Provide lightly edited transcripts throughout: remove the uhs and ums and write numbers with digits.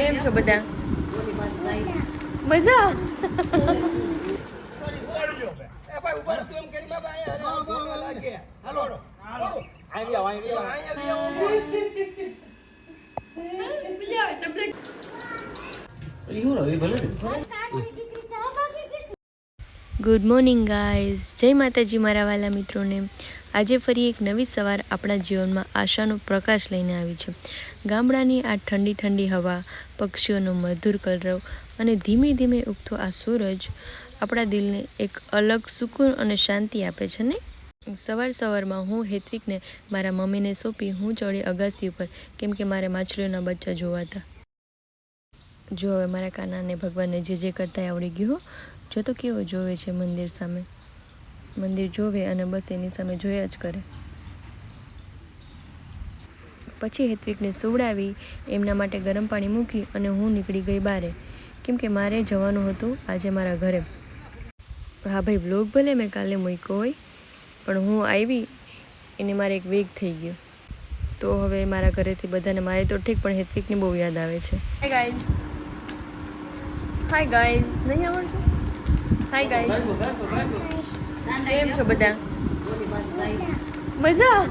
કેમ છો બધા? મજા. ગુડ મોર્નિંગ ગાઈઝ, જય માતાજી મારા વાલા મિત્રોને. આજે ફરી એક નવી સવાર આપણા જીવનમાં આશાનો પ્રકાશ લઈને આવી છે. ગામડાની આ ઠંડી ઠંડી હવા, પક્ષીઓનો મધુર કલરવ અને ધીમે ધીમે ઉગતો આ સૂરજ આપણા દિલને એક અલગ સુકૂન અને શાંતિ આપે છે ને. સવાર સવારમાં હું હેત્વિકને મારા મમ્મીને સોંપી હું ચડી અગાસી ઉપર, કેમ કે મારે માછલીઓના બચ્ચા જોવા હતા. જો હવે મારા કાનાને ભગવાનને જે કરતા આવડી ગયું. જો તો કેવો જોવે છે મંદિર સામે, મંદિર જોવે અને બસ એની સામે જોયા જ કરે. પછી હેત્વિકને સુવડાવી એમના માટે ગરમ પાણી મૂકી અને હું નીકળી ગઈ બારે, કેમ કે મારે જવાનું હતું આજે મારા ઘરે. હા ભાઈ, વ્લોગ ભલે મેં કાલે મૂક્યો હોય, પણ હું આવી એને મારે એક વેગ થઈ ગયો. તો હવે મારા ઘરેથી બધાને, મારે તો ઠીક પણ હેત્વિકની બહુ યાદ આવે છે. હાય ગાઈઝ, હાય ગાઈઝ, નહીં આવડતું? હાય ગાઈઝ, કેમ છો બધા? મજા.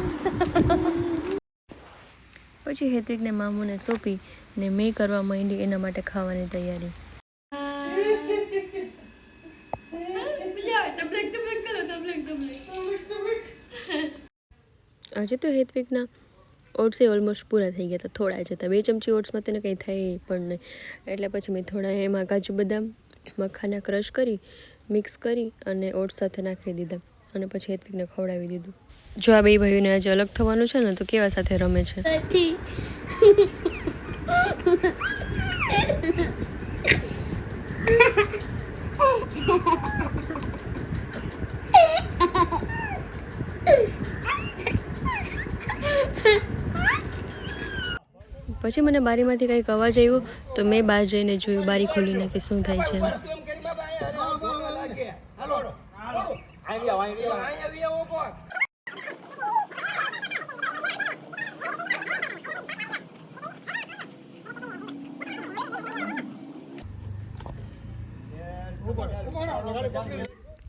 પછી હેત્વિકને મામુને સોંપી ને મેં કરવા માંડી એના માટે ખાવાની તૈયારી. આજે તો હેત્વિકના ઓટ્સ ઓલમોસ્ટ પૂરા થઈ ગયા હતા, થોડા જ હતા. 2 ચમચી ઓટ્સમાં તેને કંઈ થાય પણ નહીં, એટલે પછી મેં થોડા એમાં કાજુ બદામ મખાના ક્રશ કરી મિક્સ કરી અને ઓટ્સ સાથે નાખી દીધા અને પછી હેત્વિકને ખવડાવી દીધું. જો આ બે ભાઈઓને આજે અલગ થવાનું છે ને, તો કેવા સાથે રમે છે. પછી મને બારીમાંથી કંઈક અવાજ આવ્યો તો મેં બહાર જઈને જોયું, બારી ખોલીને, કે શું થાય છે.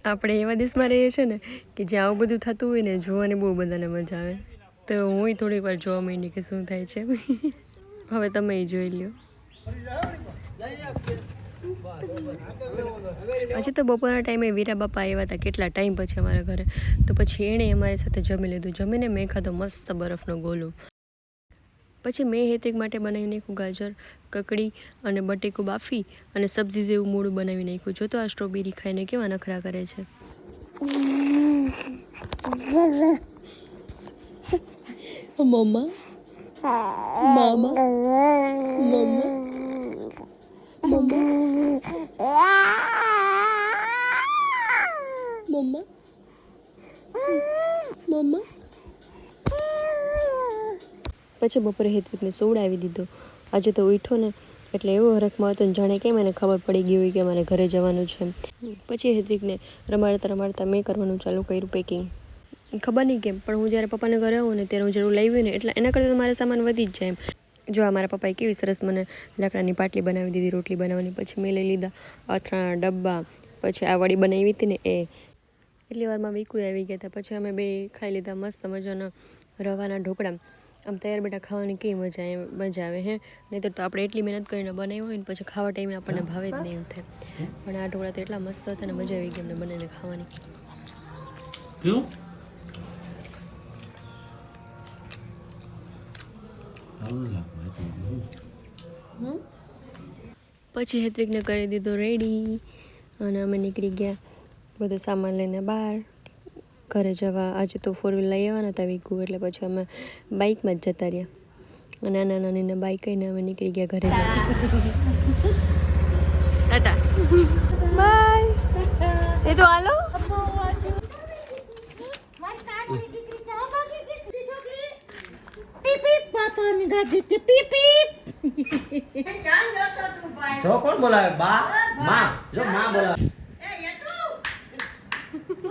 આપણે એવા દેશમાં રહીએ છીએ ને કે જ્યાં આવું બધું થતું હોય ને, જોવાની બહુ બધાને મજા આવે. તો હું થોડીક વાર જોવા માંડી કે શું થાય છે. હવે તમે જોઈ લ્યો. પછી તો બપોરના ટાઈમે વીરા બાપા આવ્યા હતા, કેટલા ટાઈમ પછી અમારા ઘરે. તો પછી એણે અમારી સાથે જમી લીધું. જમીને મેં ખાધો મસ્ત બરફનો ગોલો. પછી મેં હેત્વિક માટે બનાવી નાખ્યું ગાજર, કકડી અને બટેકું બાફી અને સબ્જી જેવું મૂળું બનાવી નાખ્યું. જો તો આ સ્ટ્રોબેરી ખાઈને કેવા નખરા કરે છે. મમ્મા, મામા, મમ્મા, મમ્મા, મમ્મા, મમ્મા. પછી બપોરે હેત્વિકને સુવડાવી દીધો. આજે તો ઉઠ્યો ને એટલે એવો હરખમાં હતો ને જાણે કેમ એને ખબર પડી ગઈ હોય કે મારે ઘરે જવાનું છે. પછી હેત્વિકને રમાડતા રમાડતા મેં કરવાનું ચાલુ કર્યું પેકિંગ. ખબર નહીં કેમ, પણ હું જ્યારે પપ્પાને ઘરે આવું ને ત્યારે હું જરૂર લાવી ને એટલે એના કરતાં તો મારે સામાન વધી જ જાય એમ. જો આ મારા પપ્પાએ કેવી સરસ મને લાકડાની પાટલી બનાવી દીધી રોટલી બનાવવાની. પછી મેં લઈ લીધા અથાણા ડબ્બા. પછી આ વડી બનાવી હતી ને એ, એટલી વારમાં વીકું આવી ગયા હતા. પછી અમે બે ખાઈ લીધા મસ્ત મજાના રવાના ઢોકળા. આમ તૈયાર બેટા ખાવાની કેવી મજા આવે હે. નહીં તો આપણે એટલી મહેનત કરીને બનાવ્યું હોય ને પછી ખાવા ટાઈમે આપણને ભાવે જ નહીં એવું થાય. પણ આ ઢોકળા તો એટલા મસ્ત હતા ને, મજા આવી ગઈ અમને બનાવીને ખાવાની. પછી હેત્વિકને કરી દીધો રેડી અને અમે નીકળી ગયા બધો સામાન લઈને બહાર ઘરે જવા. આજે તો 4 વ્હીલ લઈ આવવાના હતા વીકુ, એટલે પછી અમે બાઇકમાં જ જતા રહ્યા. નાના નાનીને બાઇક કહીને અમે નીકળી ગયા ઘરે જવા. ટાટા બાય. એ તો હાલો. જો કોણ બોલાવે? બા, માં. જો માં બોલાવે.